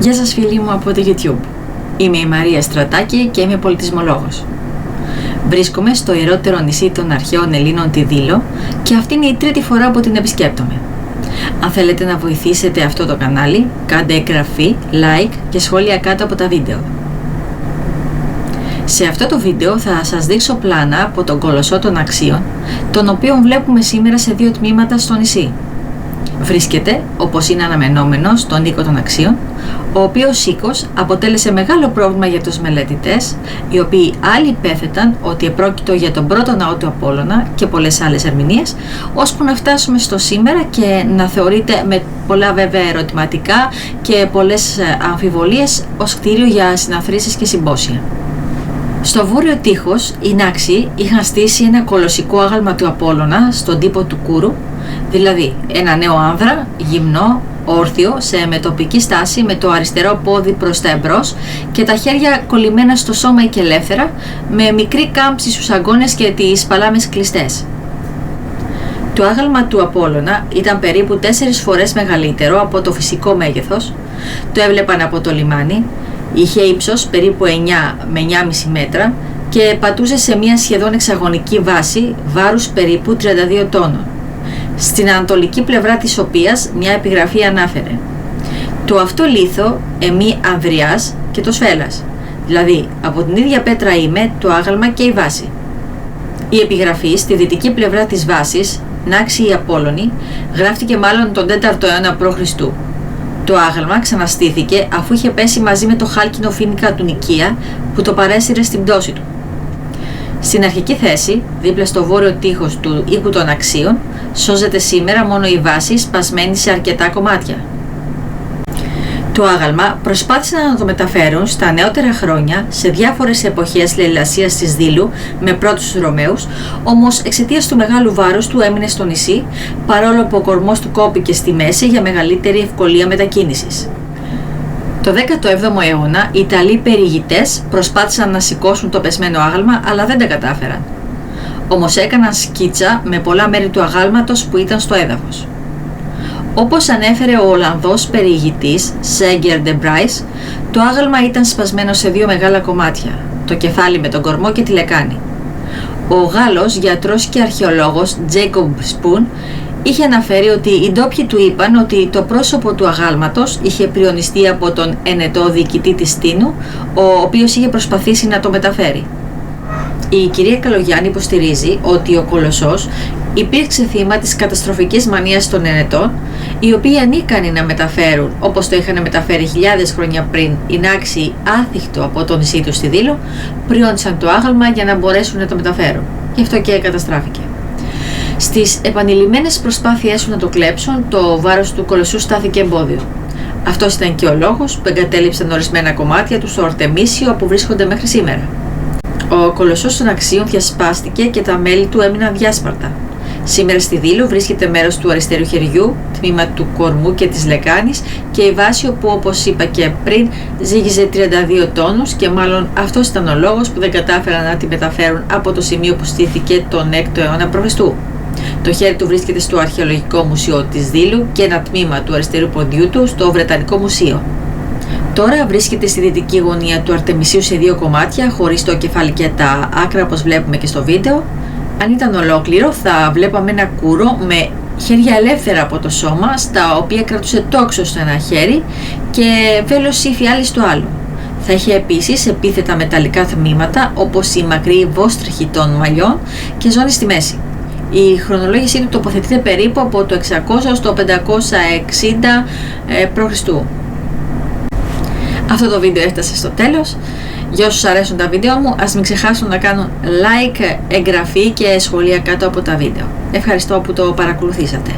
Γεια σας φίλοι μου από το YouTube. Είμαι η Μαρία Στρατάκη και είμαι πολιτισμολόγος. Βρίσκομαι στο ιερότερο νησί των αρχαίων Ελλήνων, τη Δήλο, και αυτή είναι η τρίτη φορά που την επισκέπτομαι. Αν θέλετε να βοηθήσετε αυτό το κανάλι, κάντε εγγραφή, like και σχόλια κάτω από τα βίντεο. Σε αυτό το βίντεο θα σας δείξω πλάνα από τον Κολοσσό των Αξίων, τον οποίο βλέπουμε σήμερα σε δύο τμήματα στο νησί. Βρίσκεται, όπως είναι αναμενόμενο, στον οίκο των Αξίων, ο οποίος οίκος αποτέλεσε μεγάλο πρόβλημα για τους μελετητές, οι οποίοι άλλοι υπέθεταν ότι επρόκειτο για τον πρώτο ναό του Απόλλωνα και πολλές άλλες ερμηνείες, ώσπου να φτάσουμε στο σήμερα και να θεωρείται, με πολλά βέβαια ερωτηματικά και πολλές αμφιβολίες, ως κτίριο για συναθρήσεις και συμπόσια. Στο βόρειο τείχος, οι Νάξιοι είχαν στήσει ένα κολοσσικό άγαλμα του Απόλλωνα στον τύπο του Κούρου, δηλαδή ένα νέο άνδρα, γυμνό, όρθιο, σε μετοπική στάση, με το αριστερό πόδι προς τα εμπρός και τα χέρια κολλημένα στο σώμα και ελεύθερα, με μικρή κάμψη στους αγκώνες και τις παλάμες κλειστές. Το άγαλμα του Απόλλωνα ήταν περίπου 4 φορές μεγαλύτερο από το φυσικό μέγεθος, το έβλεπαν από το λιμάνι, είχε ύψος περίπου 9 με 9,5 μέτρα και πατούσε σε μια σχεδόν εξαγωνική βάση βάρους περίπου 32 τόνων, στην ανατολική πλευρά της οποίας μια επιγραφή ανάφερε «Το αυτό λίθο εμεί Ανδριάς και το Σφέλας», δηλαδή από την ίδια πέτρα είμαι το άγαλμα και η βάση. Η επιγραφή στη δυτική πλευρά της βάσης, Νάξιοι Απόλλωνοι, γράφτηκε μάλλον τον 4ο αιώνα π.Χ. Το άγαλμα ξαναστήθηκε αφού είχε πέσει μαζί με το χάλκινο φοίνικα του Νικία που το παρέσυρε στην πτώση του. Στην αρχική θέση, δίπλα στο βόρειο τείχος του οίκου των Αξίων, σώζεται σήμερα μόνο η βάση σπασμένη σε αρκετά κομμάτια. Το άγαλμα προσπάθησαν να το μεταφέρουν στα νεότερα χρόνια σε διάφορες εποχές λαιλασίας της Δήλου με πρώτους Ρωμαίους, όμως εξαιτίας του μεγάλου βάρους του έμεινε στο νησί, παρόλο που ο κορμός του κόπηκε στη μέση για μεγαλύτερη ευκολία μετακίνησης. Το 17ο αιώνα οι Ιταλοί περιηγητές προσπάθησαν να σηκώσουν το πεσμένο άγαλμα, αλλά δεν τα κατάφεραν. Όμως έκαναν σκίτσα με πολλά μέρη του αγάλματος που ήταν στο έδαφος. Όπως ανέφερε ο Ολλανδός περιηγητής Σέγκερ ντε Μπράις, το άγαλμα ήταν σπασμένο σε 2 μεγάλα κομμάτια, το κεφάλι με τον κορμό και τη λεκάνη. Ο Γάλλος γιατρός και αρχαιολόγος Τζέικομπ Σπουν είχε αναφέρει ότι οι ντόπιοι του είπαν ότι το πρόσωπο του αγάλματος είχε πριονιστεί από τον ενετό διοικητή της Στίνου, ο οποίος είχε προσπαθήσει να το μεταφέρει. Η κυρία Καλογιάννη υποστηρίζει ότι ο Κολοσσός υπήρξε θύμα της καταστροφικής μανίας των ενετών, οι οποίοι ανίκανοι να μεταφέρουν, όπως το είχαν μεταφέρει χιλιάδες χρόνια πριν οι Νάξιοι άθικτο από το νησί του στη Δήλο, πριόνισαν το άγαλμα για να μπορέσουν να το μεταφέρουν. Γι' αυτό και καταστράφηκε. Στις επανειλημμένες προσπάθειές του να το κλέψουν, το βάρος του Κολοσσού στάθηκε εμπόδιο. Αυτός ήταν και ο λόγος που εγκατέλειψαν ορισμένα κομμάτια του στο Αρτεμίσιο, όπου βρίσκονται μέχρι σήμερα. Ο Κολοσσός των Αξίων διασπάστηκε και τα μέλη του έμειναν διάσπαρτα. Σήμερα στη Δήλο βρίσκεται μέρος του αριστερού χεριού, τμήμα του κορμού και της λεκάνης και η βάση, όπου, όπως είπα και πριν, ζύγιζε 32 τόνους και μάλλον αυτός ήταν ο λόγος που δεν κατάφεραν να τη μεταφέρουν από το σημείο που στήθηκε τον 6ο αιώνα π.Χ. Το χέρι του βρίσκεται στο Αρχαιολογικό Μουσείο της Δήλου και ένα τμήμα του αριστερού ποντιού του στο Βρετανικό Μουσείο. Τώρα βρίσκεται στη δυτική γωνία του Αρτεμισίου σε 2 κομμάτια, χωρίς το κεφάλι και τα άκρα, όπως βλέπουμε και στο βίντεο. Αν ήταν ολόκληρο, θα βλέπαμε ένα κούρο με χέρια ελεύθερα από το σώμα, στα οποία κρατούσε τόξο στο ένα χέρι και βέλος ύφη άλλη στο άλλο. Θα είχε επίσης επίθετα μεταλλικά τμήματα, όπως η μακρύ βόστριχη των μαλλιών και ζώνη στη μέση. Η χρονολόγησή του τοποθετείται περίπου από το 600 στο 560 π.Χ. Αυτό το βίντεο έφτασε στο τέλος. Για όσους αρέσουν τα βίντεο μου, ας μην ξεχάσουν να κάνουν like, εγγραφή και σχόλια κάτω από τα βίντεο. Ευχαριστώ που το παρακολουθήσατε.